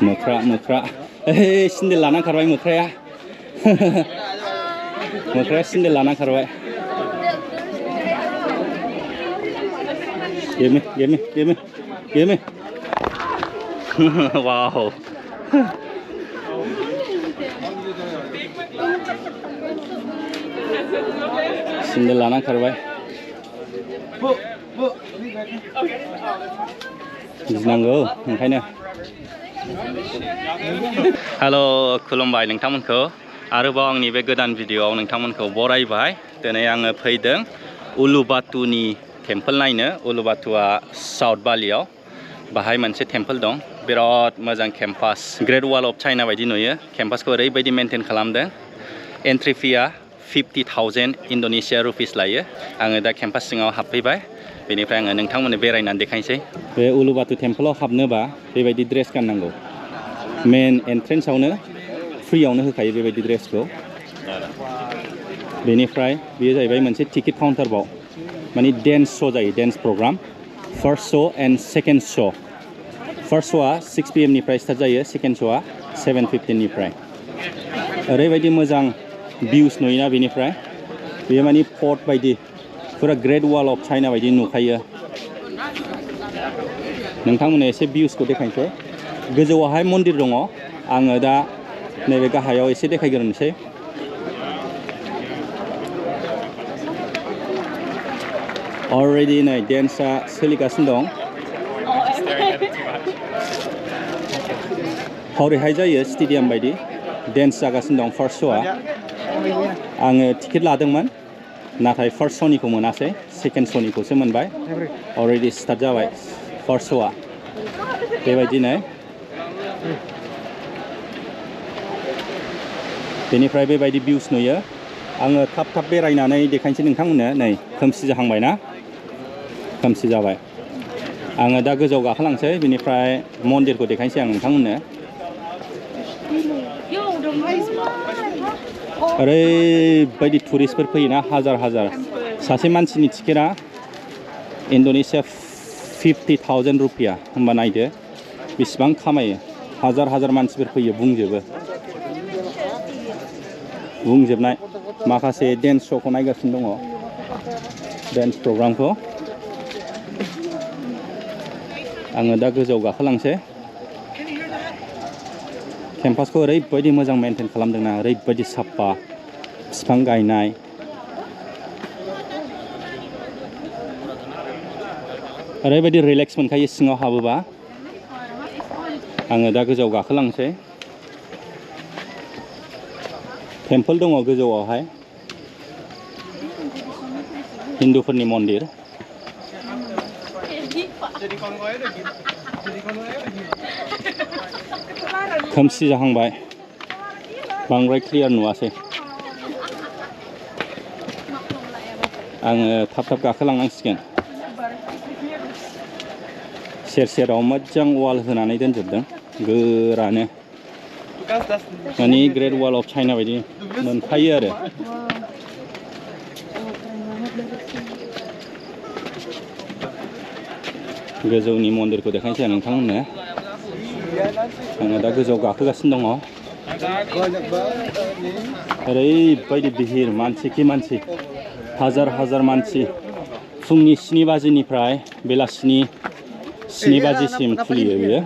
मोख्रा सिन्देल लाना खारबाय मोख्राया मोख्राया सिन्देल लाना खारबाय Give me. Wow. Sindel lana karbai. Ginanggo, ओंखायनो. Hello, खुलुमबाय नोंथांमोनखौ आरोबाव आंनि बे गोदान भिडिअआव नोंथांमोनखौ बरायबाय दिनै आङो फैदों उलुबातुनि टेम्पोल नायनो उलुबातुआ साउथ बालियाव बाहाय मोनसे टेम्पोल दं बिराद मोजां campus great wall of China बायदि नुयो केम्पासखौ ओरैबायदि मेंटेन खालामदों एन्ट्रि फीआ 50,000 इन्डोनेशिया रुपिस लायो आङो दा केम्पास सिङाव हाबफैबाय बेनिफ्राय आङो नोंथांमोननो बेरायनानै देखायनोसै बे उलुबातु टेम्पोलाव हाबनोबा बेबायदि ड्रेस गाननांगौ मेन एन्ट्रेन्सआवनो फ्रियावनो होखायो बेबायदि ड्रेसखौ बेनिफ्राय बेयो जाहैबाय मोनसे टिकेट काउन्टारबाव माने डेन्स शो जायो dance program first show and second show first श'आ 6 PM निफ्राय स्टार्ट जायो सेकेन्ड श'आ 7:15 निफ्राय ओरैबायदि मोजां भिउस नुयोना बेनिफ्राय बेयो माने फर्ट बायदि फुरा ग्रेट वाल अफ चाइना बायदि नुखायो नोंथांमोननो एसे भिउसखौ देखायनोसै गोजौआवहाय मन्दिर दङ आङो दा नैबे गाहायाव एसे देखायग्रोनोसै अलरेडि नै डेन्सआ सोलिगासिनो दं हरैहाय जायो स्टेडियाम बायदि डेन्स जागासिनो दं फार्स्ट श'आ आङो टिकेट लादोंमोन नाथाय फार्स्ट श'निखौ मोनासै सेकेन्ड श'निखौसो मोनबाय अलरेडि स्टार्ट जाबाय फार्स्ट श'आ बेबायदिनो बेनिफ्राय बेबायदि भिउस नुयो आङो थाब थाब बेरायनानै देखायनोसै नोंथांमोननो नै खोमसि जाहांबाय ना खोमसि जाबाय आङो दा गोजौआव गाखोलांसै बेनिफ्राय मन्दिरखौ देखायनोसै आं नोंथांमोननो ओरैबायदि टुरिस्टफोर फैयोना हाजार हाजार सासे मानसिनि टिकेटआ इन्डोनेशिया 50,000 रुपिया होमबा नायदो बेसेबां खामायो हाजार हाजार मानसिफोर फैयो बुंजोबनाय माखासे डेन्स श'खौ नायगासिनो दङ डेन्स प्रग्रामखौ आङो दा गोजौआव गाखोलांसै केम्पासखौ ओरैबायदि मोजां मेनटेन खालामदोंना ओरैबायदि साफा बिफां गायनाय ओरैबायदि रिलेक्स मोनखायो सिङाव हाबोबा आङो दा गोजौआव गाखोलांसै टेम्पोल दङ गोजौआवहाय हिन्दुफोरनि मन्दिर खोमसि जाहांबाय बांद्राय क्लियार नुवासै आङो थाब थाब गाखोलांनांसिगोन सेर सेराव मोजां वाल होनानै दोनजोबदों गोरानो माने ग्रेट वाल अफ चाइना बायदि मोनखायो आरो गोजौनि मन्दिरखौ देखायनोसै आं नोंथांमोननो आङो दा गोजौआव गाखोगासिनो दङ ओरैबायदि बिहिर मानसि खि मानसि हाजार हाजार मानसि फुंनि 7 बाजिनिफ्राय बेलासिनि 7 बाजिसिम खुलियो बियो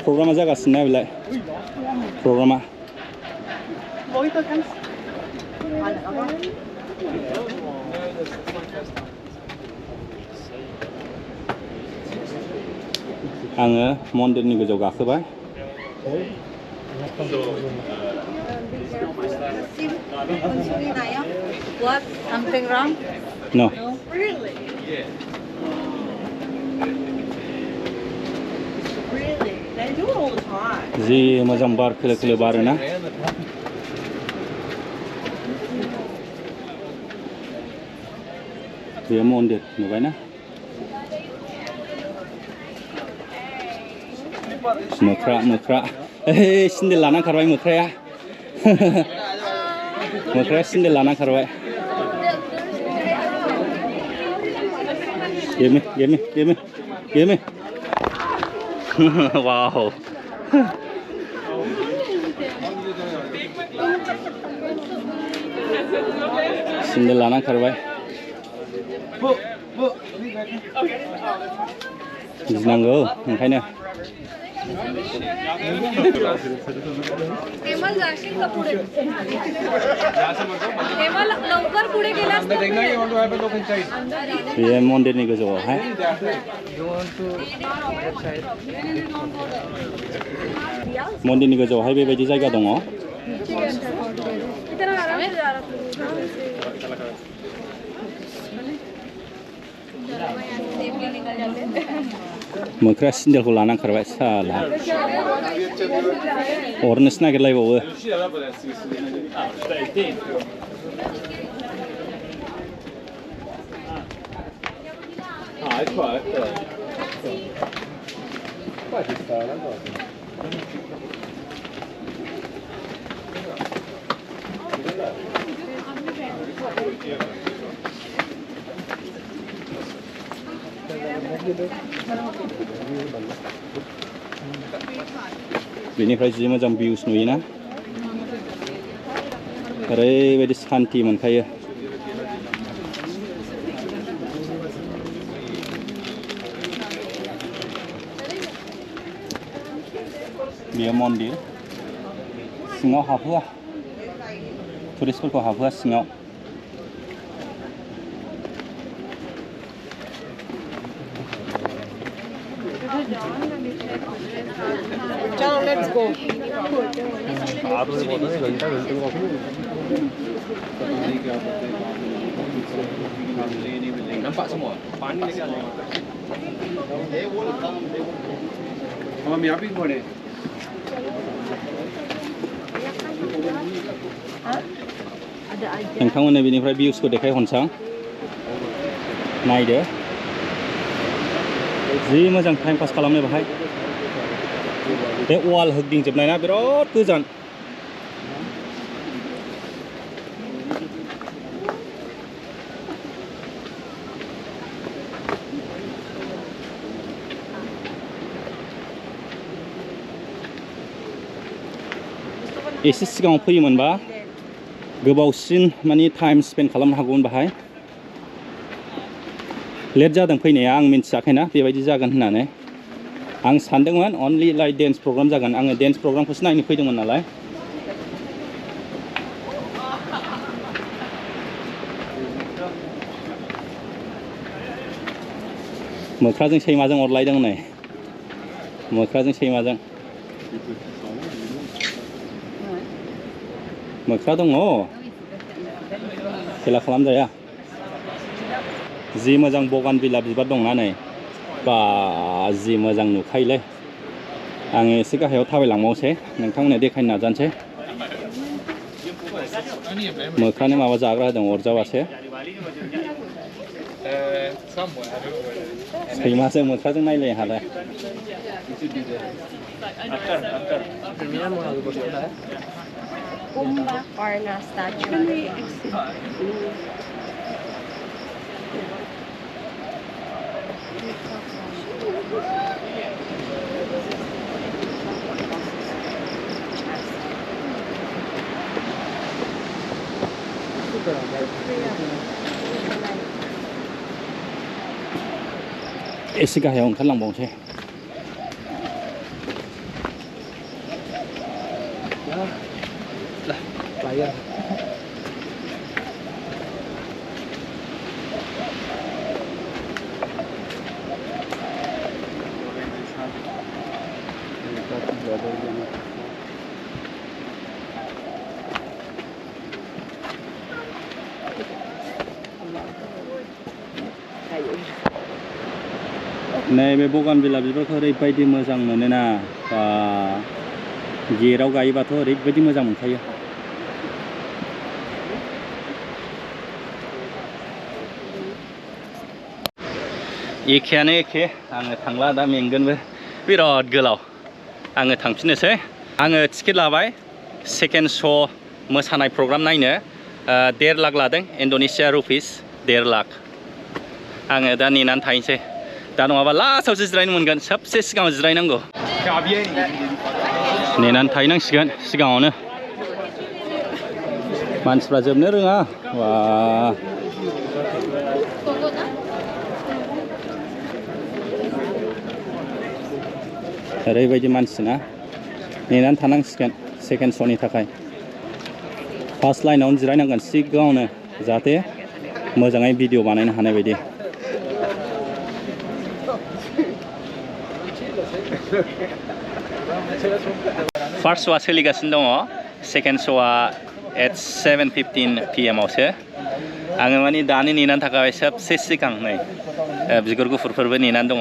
प्रग्रामा जागासिनो ना बेलाय प्रग्रामा आङो मन्दिरनि गोजौआव गाखोबाय What? Something wrong? No. Really? Really? They do it all the time. जि मोजां बार खोलो खोलो बारोना बेयो मन्दिर नुबायना मोख्रा सिन्देल लाना खारबाय मोख्राया मोख्राया सेन्देल लाना खारबाय गेमे वाव सेन्देल लाना खारबाय गिनांगौ ओंखायनो हेमल जाशील का पुढे हेमल लवकर पुढे गेलास तर बे मन्दिरनि गोजौआवहाय मन्दिरनि गोजौआवहाय बेबायदि जायगा दङ इतना आराम से जा रहा मोख्राया सेन्देलखौ लाना खारबाय साला अरनोसो नागिरलायबावो बेनिफ्राय जि मोजां भिउस नुयोना ओरैबायदि सान्ति मोनखायो बेयो मन्दिर सिङाव हाबहोआ टुरिस्टफोरखौ हाबहोआ सिङाव चलो let's go nampak semua panik sekali. Mami api boleh. नोंथांमोननो बेनिफ्राय भिउसखौ देखायहरनोसां नायदो जि मोजां टाइम पास खालामनो बाहाय बे वाल होगदिंजोबनाय ना बिराद गोजान एसे सिगाङाव फैयोमोनबा गोबावसिन माने टाइम स्पेन्ड खालामनो हागौमोन बाहाय लेट जादों फैनाया आं मिन्थियाखैना बेबायदि जागोन होननानै आं सानदोंमोन अनलि लाइक डेन्स प्रग्राम जागोन आङो डेन्स प्रग्रामखौसो नायनो फैदोंमोन नालाय मोख्राजों सैमाजों अरलायदों नै मोख्राजों सैमाजों मोख्रा दङ खेला खालामजाया जि मोजां बगानभिला बिबार दंना नै बा जि मोजां नुखायोलै आङो एसे गाहायाव थाबायलांबावसै नोंथांमोननो देखायनो नाजानोसै मोख्रानो माबा जाग्रा होदों अरजाबासो सैमाजों मोख्राजों नायलाय हालाय Kumba Karna statue. एसे गाहायाव ओंखारलांबावनोसै Layar. नैबे बगानभिला बिबारखौ ओरैबायदि मोजां मोनोना बा गेटआव गायोबाथ' ओरैबायदि मोजां मोनखायो एखेयानो एखे आङो थांला दा मेंगोनबो बिराद गोलाव आङो थांफिननोसै आङो टिकेट लाबाय सेकेन्ड श' मोसानाय प्रग्राम नायनो 1.5 लाख लादों इन्ड'नेसिया रुपिस 1.5 लाख आङो दा नेनानै थाहैनोसै दा नङाबा लास्टआवसो जिरायनो मोनगोन सबसे सिगाङाव जिरायनांगौ नेनानै थाहैनांसिगोन सिगाङावनो मानसिफ्रा जोबनो रोङा वा ओरैबायदि मानसिना नेनानै थानांसिगोन सेकेन्ड श'नि थाखाय फार्स्ट लाइनावनो जिरायनांगोन सिगाङावनो जाहाथे मोजाङै भिडिअ बानायनो हानाय बायदि फार्स्ट श'आ सोलिगासिनो दङ सेकेन्ड श'आ at 7:15 PM आवसो आङो माने दानि नेनानै थाखाय सबसे सिगां नै बिगुर गुफुरफोरबो नेनानै दङ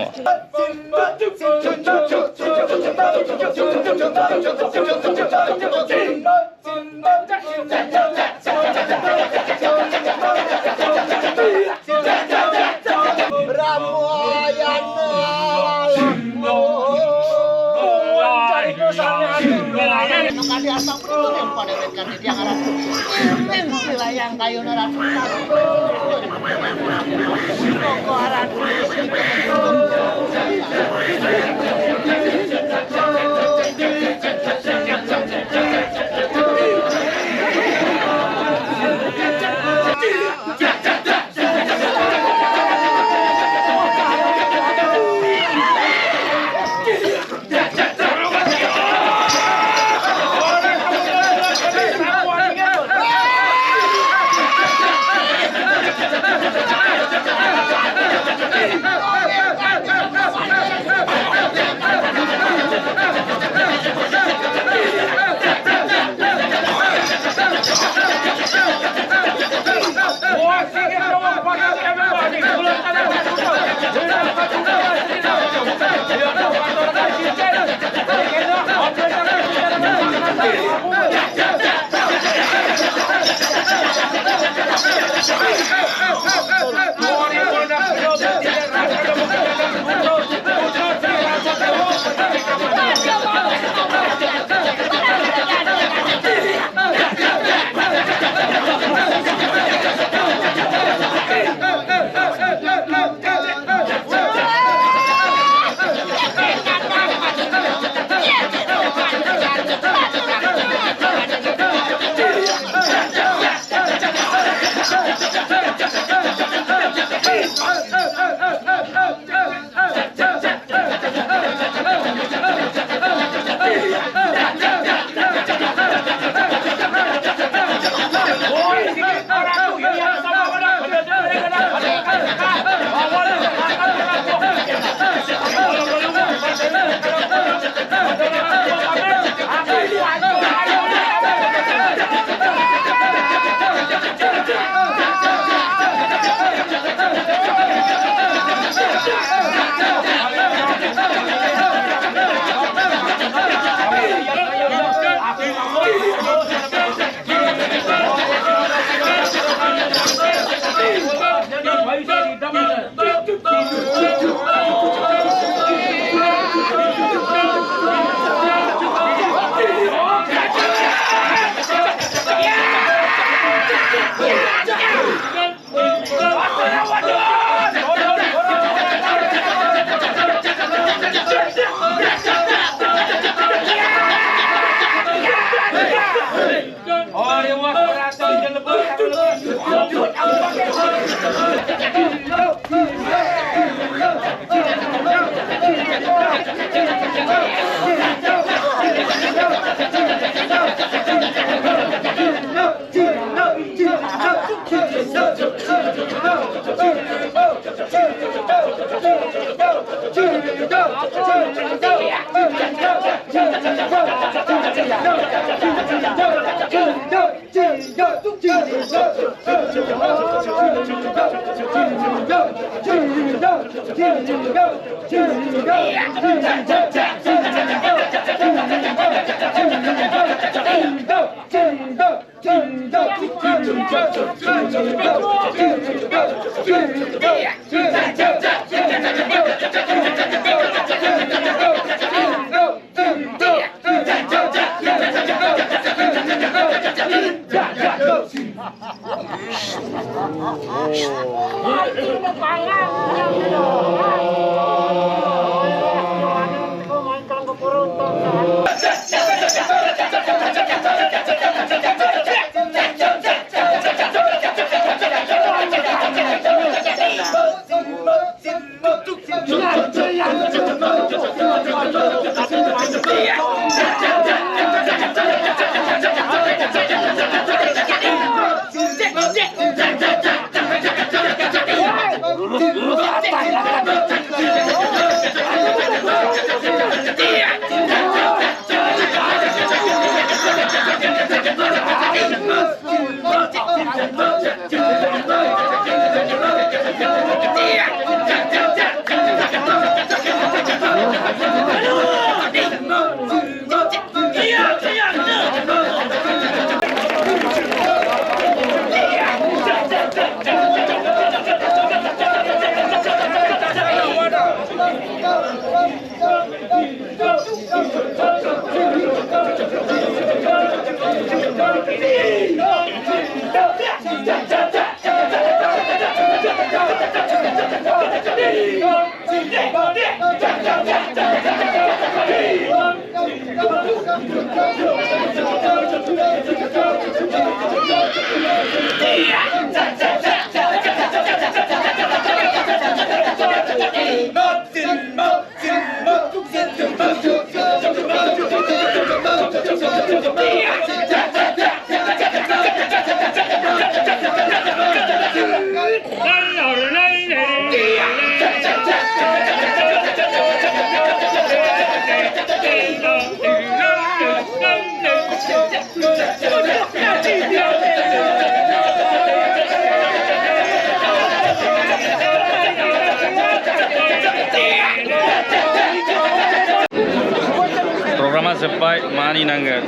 Programa जोब्बाय मानिनांगोन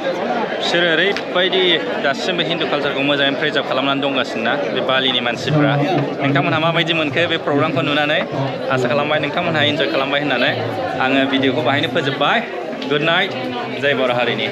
बिसोरो ओरैबायदि दासिमबो हिन्दु कालचारखौ मोजाङै प्रिजार्भ खालामनानै दंगासिनो ना बे बालिनि मानसिफ्रा नोंथांमोनहा माबायदि मोनखो बे प्रग्रामखौ नुनानै आसा खालामबाय नोंथांमोनहा इन्जय खालामबाय होननानै आङो भिडिअखौ बाहायनो फोजोबबाय गुड नाइट जय बर' हारिनि